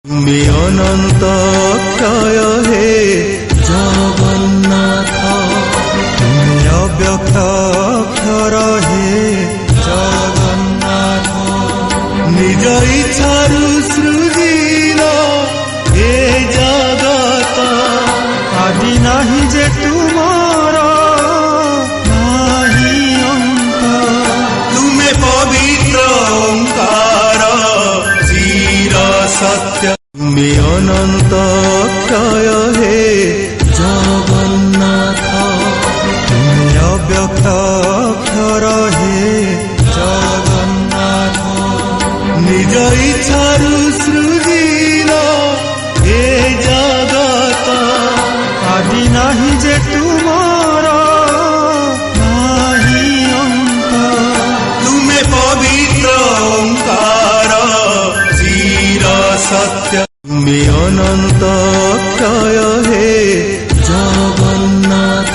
তুমি অনন্ত ক্ষয় হে জগন্নাথ, তুমি অব্যক্ত অক্ষর হে জগন্নাথ। নিজ ইচ্ছারু সৃজিল এ জগত, আদি নাহি যে তুমার নাহি অন্ত। তুমি পবিত্র ওঙ্কার চির সত্য, তুমি অনন্ত ক্ষয় হে জগন্নাথ, তুমি অব্যক্ত অক্ষর হে জগন্নাথ। নিজ ইচ্ছারু সৃজিল এ জগত, আদি নাহি যে তুমার নাহি অন্ত। তুমি পবিত্র ওঙ্কার চির সত্য, তুমি অনন্ত ক্ষয় হে জগন্নাথ।